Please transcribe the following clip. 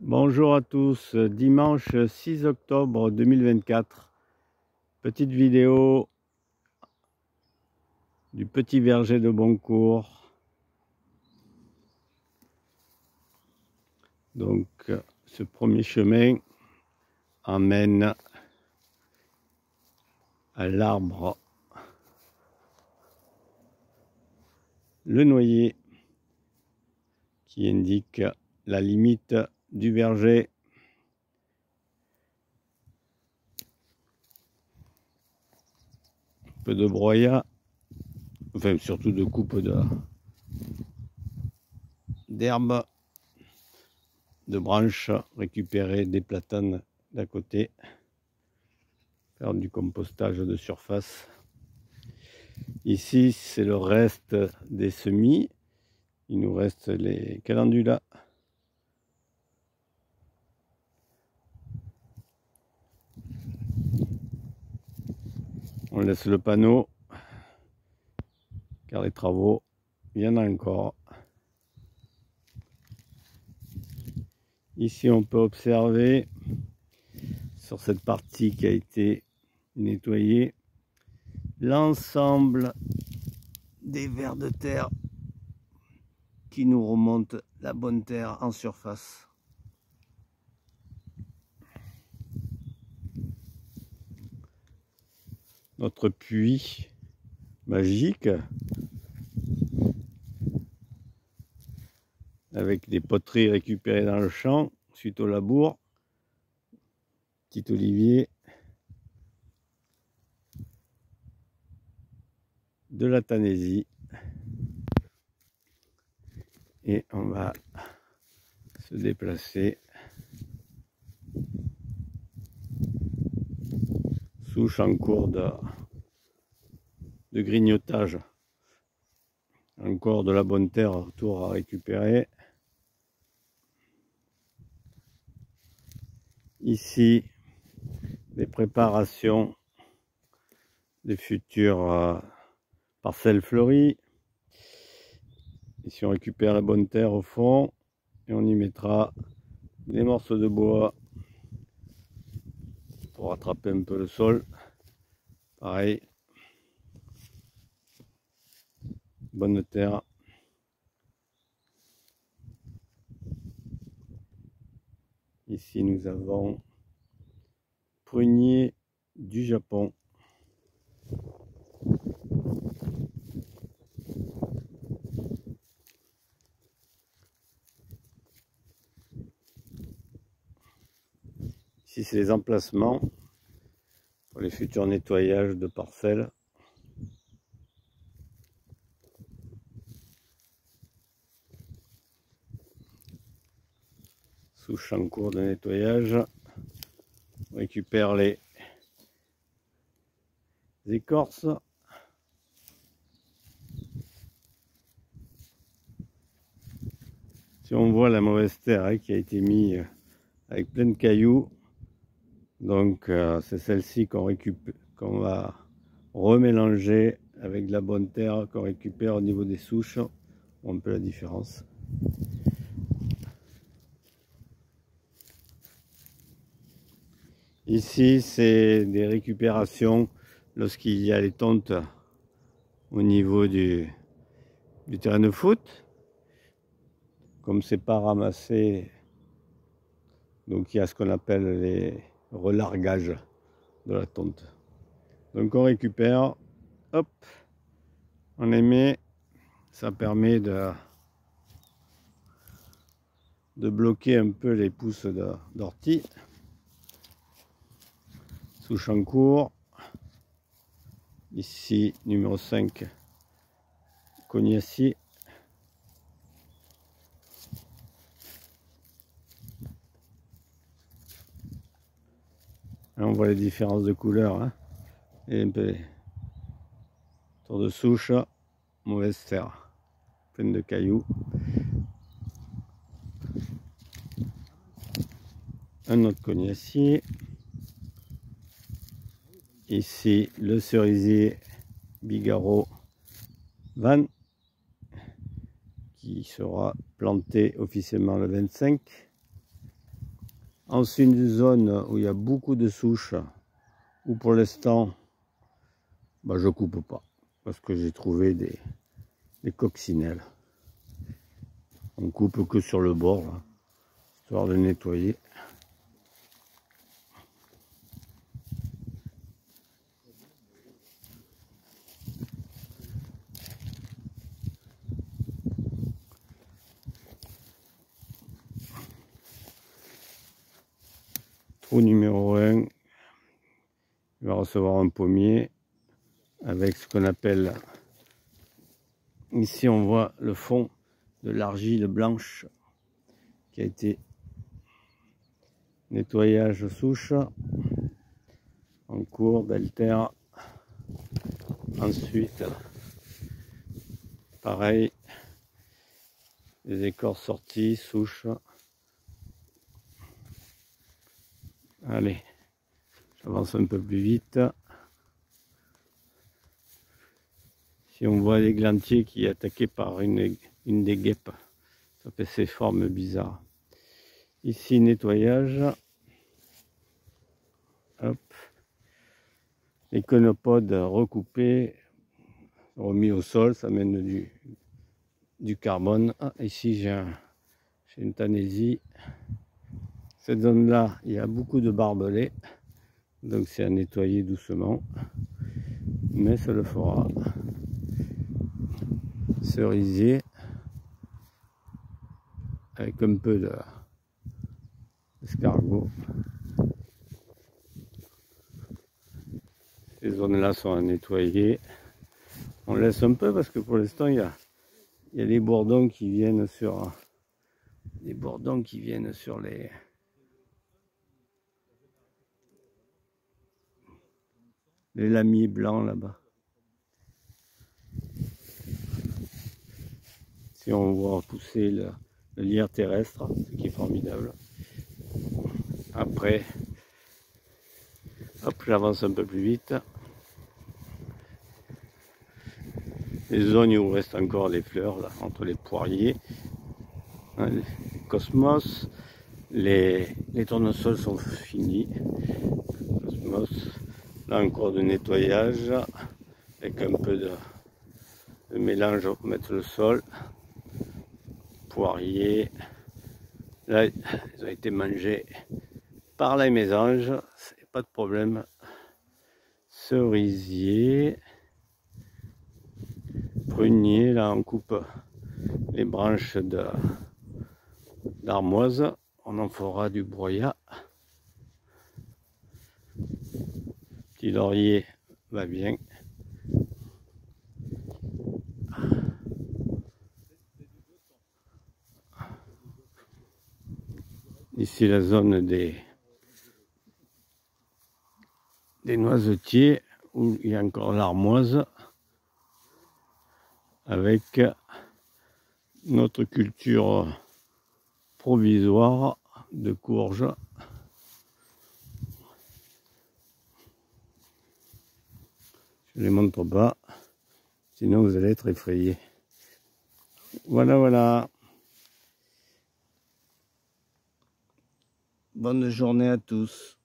Bonjour à tous, dimanche 6 octobre 2024, petite vidéo du petit verger de Boncourt. Donc ce premier chemin emmène à l'arbre le noyer qui indique la limite du verger. Un peu de broyat, enfin surtout de coupe d'herbe, de branches récupérées des platanes d'à côté, faire du compostage de surface. Ici c'est le reste des semis, il nous reste les calendulas. On laisse le panneau car les travaux, il y en a encore. Ici on peut observer sur cette partie qui a été nettoyée l'ensemble des vers de terre qui nous remontent la bonne terre en surface. Notre puits magique avec des poteries récupérées dans le champ suite au labour, petit olivier, de la Tanésie, et on va se déplacer souche en cours de grignotage, encore de la bonne terre autour à récupérer. Ici les préparations des futures parcelles fleuries. Ici on récupère la bonne terre au fond et on y mettra des morceaux de bois pour rattraper un peu le sol. Pareil, bonne terre. Ici nous avons prunier du Japon. Ici c'est les emplacements pour les futurs nettoyages de parcelles. Souche en cours de nettoyage. On récupère les écorces. Si on voit la mauvaise terre qui a été mise avec plein de cailloux, donc c'est celle-ci qu'on va remélanger avec de la bonne terre qu'on récupère au niveau des souches. On voit un peu la différence. Ici c'est des récupérations lorsqu'il y a les tontes au niveau du terrain de foot. Comme c'est pas ramassé, donc il y a ce qu'on appelle les relargages de la tonte. Donc on récupère, hop, on les met, ça permet de bloquer un peu les pousses d'ortie. Souche en cours, ici numéro 5, cognacier. On voit les différences de couleur, et un peu tour de souche, mauvaise terre, pleine de cailloux. Un autre cognacier. Ici le cerisier Bigarreau Van qui sera planté officiellement le 25. C'est une zone où il y a beaucoup de souches, où pour l'instant, je coupe pas, parce que j'ai trouvé des coccinelles. On coupe que sur le bord, là, histoire de nettoyer. Trou numéro 1, il va recevoir un pommier avec ce qu'on appelle, ici on voit le fond de l'argile blanche qui a été nettoyage souche en cours, belle terre. Ensuite, pareil, les écorces sorties, souche. Allez, j'avance un peu plus vite. Si on voit l'églantier qui est attaqué par une des guêpes, ça fait ces formes bizarres. Ici, nettoyage. Hop. Les conopodes recoupés, remis au sol, ça mène du carbone. Ah, ici, j'ai une tanésie. Cette zone-là, il y a beaucoup de barbelés, donc c'est à nettoyer doucement, mais ça le fera. Cerisier, avec un peu d'escargot. Ces zones-là sont à nettoyer. On laisse un peu parce que pour l'instant, il y a les bourdons qui viennent sur les lamiers blancs là-bas. Si on voit pousser le lierre terrestre, ce qui est formidable. Après, hop, j'avance un peu plus vite. Les zones où il reste encore des fleurs, là, entre les poiriers, hein, les cosmos, les tournesols sont finis. Cosmos, là encore de nettoyage, avec un peu de mélange pour mettre le sol. Poiriers, là ils ont été mangés par la mésange, c'est pas de problème. Cerisier, prunier, là on coupe les branches d'armoise, on en fera du broyat. Petit laurier va bien. Ici la zone des noisetiers où il y a encore l'armoise avec notre culture provisoire de courges. Je ne les montre pas, sinon vous allez être effrayés. Voilà, voilà. Bonne journée à tous.